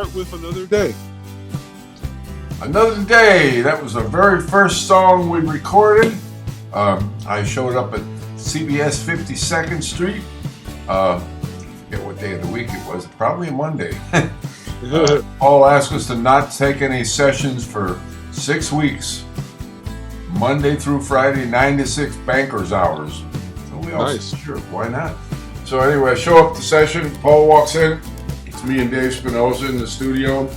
start with Another Day. Another Day. That was the very first song we recorded. I showed up at CBS 52nd Street. I forget what day of the week it was. Probably a Monday. Paul asked us to not take any sessions for 6 weeks. Monday through Friday, 9 to 6 banker's hours. So we all said, sure, why not? So anyway, I show up to session. Paul walks in. It's me and Dave Spinozza in the studio.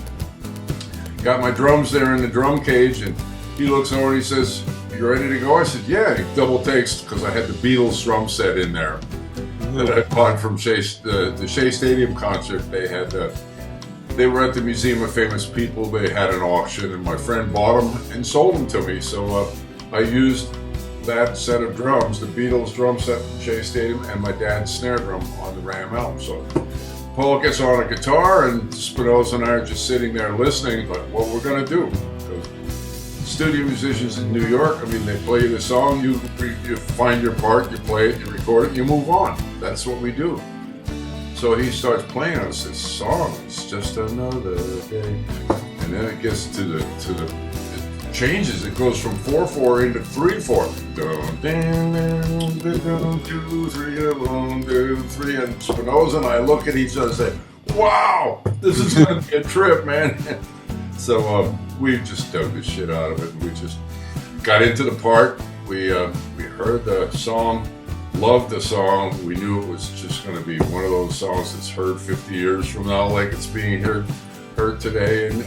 Got my drums there in the drum cage, and he looks over and he says, "You ready to go?" I said, "Yeah." He double takes because I had the Beatles drum set in there that I bought from the Shea Stadium concert. They were at the Museum of Famous People. They had an auction, and my friend bought them and sold them to me. So I used that set of drums, the Beatles drum set from Shea Stadium, and my dad's snare drum on the Ram Elm. So Paul gets on a guitar, and Spinozza and I are just sitting there listening, like, what we're going to do. Because studio musicians in New York, I mean, they play the song, you find your part, you play it, you record it, you move on. That's what we do. So he starts playing us this song. It's just another day, and then it gets to the it changes. It goes from 4/4 into 3/4. 2, 3, 1, 2, 3, and Spinozza and I look at each other and say, "Wow, this is gonna be a trip, man." So we just dug the shit out of it, and we just got into the part. We heard the song. Loved the song. We knew it was just going to be one of those songs that's heard 50 years from now, like it's being heard today in the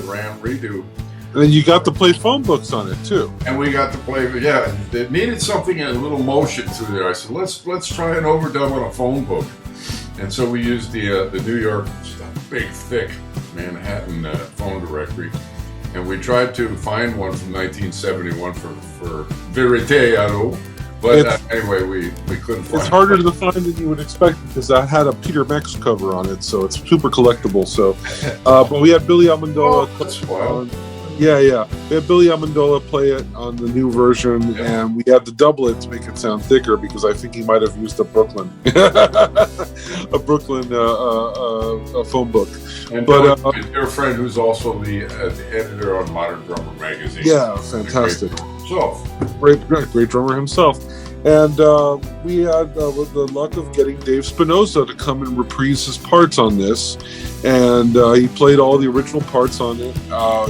Ram redo. And then you got to play phone books on it too. And we got to play, yeah. It needed something in a little motion through there. I said, let's try an overdub on a phone book. And so we used the New York, big, thick Manhattan phone directory. And we tried to find one from 1971 for Verité Aro. But anyway, we couldn't find it. It's harder to find than you would expect because I had a Peter Max cover on it, so it's super collectible. So, but we had Billy Amendola. Oh, that's wild. Yeah. We had Billy Amendola play it on the new version, and we had to double it to make it sound thicker because I think he might have used a Brooklyn phone book. And but your friend, who's also the editor on Modern Drummer magazine. Yeah, fantastic. Great drummer himself. And we had the luck of getting Dave Spinozza to come and reprise his parts on this. And he played all the original parts on it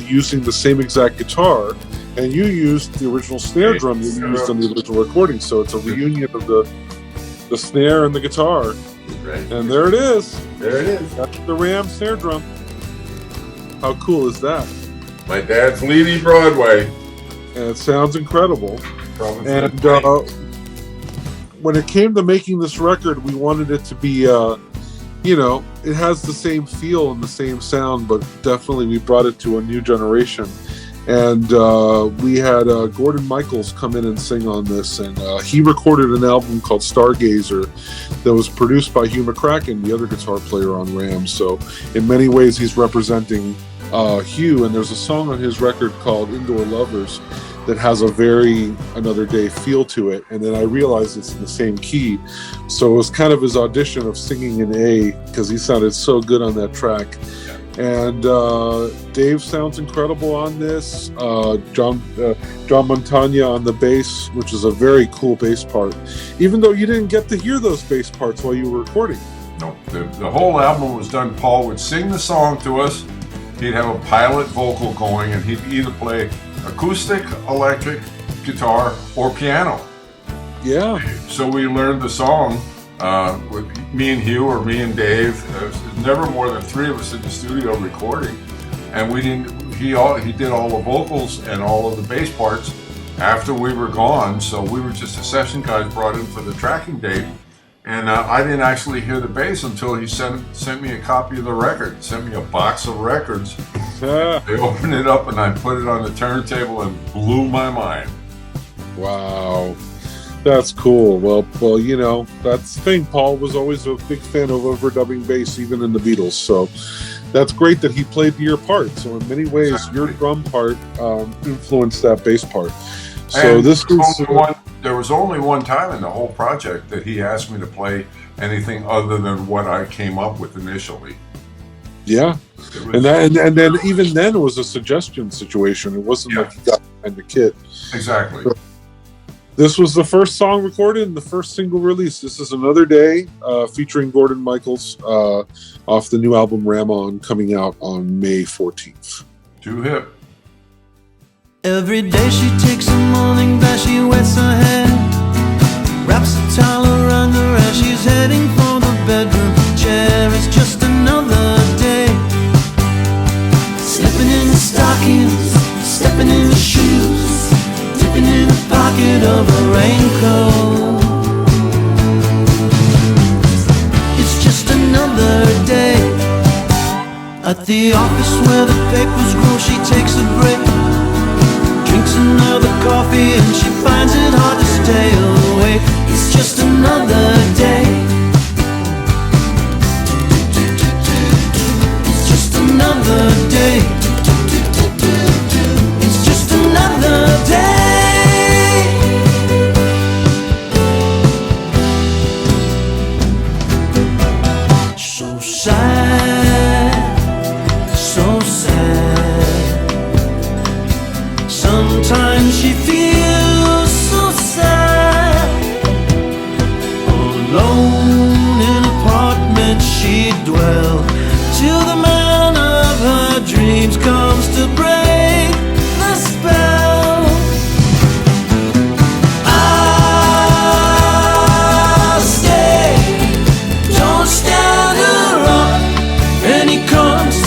using the same exact guitar. And you used the original snare drum you used on the original recording. So it's a reunion of the snare and the guitar. Right. And there it is. There it is. That's the Ram snare drum. How cool is that? My dad's leading Broadway. And it sounds incredible. And when it came to making this record, we wanted it to be, it has the same feel and the same sound, but definitely we brought it to a new generation. And we had Gordon Michaels come in and sing on this, and he recorded an album called Stargazer that was produced by Hugh McCracken, the other guitar player on Ram. So in many ways, he's representing Hugh, and there's a song on his record called Indoor Lovers that has a very Another Day feel to it, and then I realized it's in the same key, so it was kind of his audition of singing in A because he sounded so good on that track. And Dave sounds incredible on this. John Montagna on the bass, which is a very cool bass part, even though you didn't get to hear those bass parts while you were recording. No, the whole album was done. Paul would sing the song to us. He'd have a pilot vocal going, and he'd either play acoustic, electric, guitar, or piano. Yeah. So we learned the song with me and Hugh or me and Dave. There's never more than 3 of us in the studio recording, and we didn't. He did all the vocals and all of the bass parts after we were gone. So we were just the session guys brought in for the tracking date. And I didn't actually hear the bass until he sent me a copy of the record, sent me a box of records. They opened it up and I put it on the turntable and blew my mind. Wow. That's cool. Well, that's the thing. Paul was always a big fan of overdubbing bass, even in the Beatles. So that's great that he played your part. So in many ways, your drum part influenced that bass part. So and this was there was only one time in the whole project that he asked me to play anything other than what I came up with initially. Yeah. And then even then it was a suggestion situation. It wasn't like you got behind the kit. Exactly. So this was the first song recorded and the first single release. This is Another Day, featuring Gordon Michaels, off the new album Ramon, coming out on May 14th. Too hip. Every day she takes a morning bath, she wets her hair, wraps a towel around her as she's heading for the bedroom chair. It's just another day, slipping in the stockings, stepping in the shoes, dipping in the pocket of a raincoat. It's just another day. At the office where the papers grow, she takes a break, drinks another coffee and she finds it hard to stay awake. It's just another day. It's just another day. It's just another day. So sad, so sad. Sometimes she feels so sad. Alone in an apartment she'd dwell till the man of her dreams comes to break the spell. I'll stay, don't stand her up. And he comes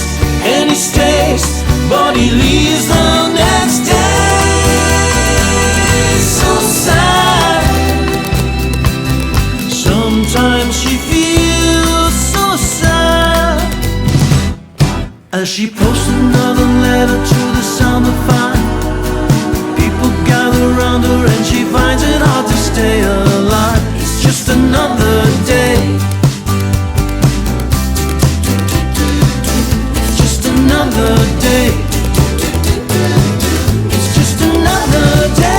and he stays, but he leaves the next day. So sad. Sometimes she feels so sad as she posts another letter to the sound of fire. People gather around her and she finds it hard to stay alive. It's just another day. It's just another day. It's just another day.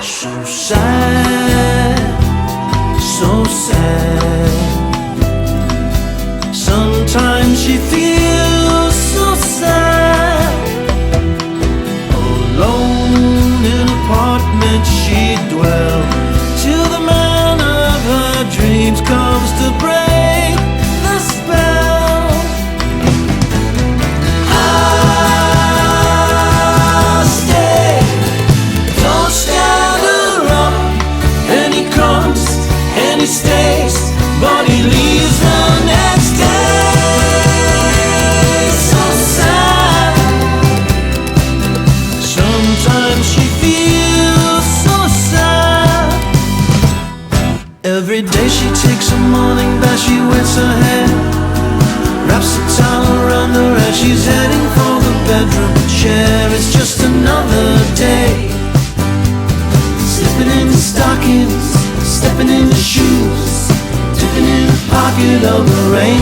So sad, so sad. Sometimes she feels so sad. Alone in an apartment she'd dwell till the man of her dreams comes to break the spell. I'll stay, don't stand her up. And he comes and he stays, but he leaves the next day. So sad. Sometimes she feels so sad. Every day she takes a morning bath, she wets her hair, wraps a towel around her as she's heading for the bedroom chair. It's just another day, slipping in the stockings, stepping in the shoes, dipping in the pocket of the rain.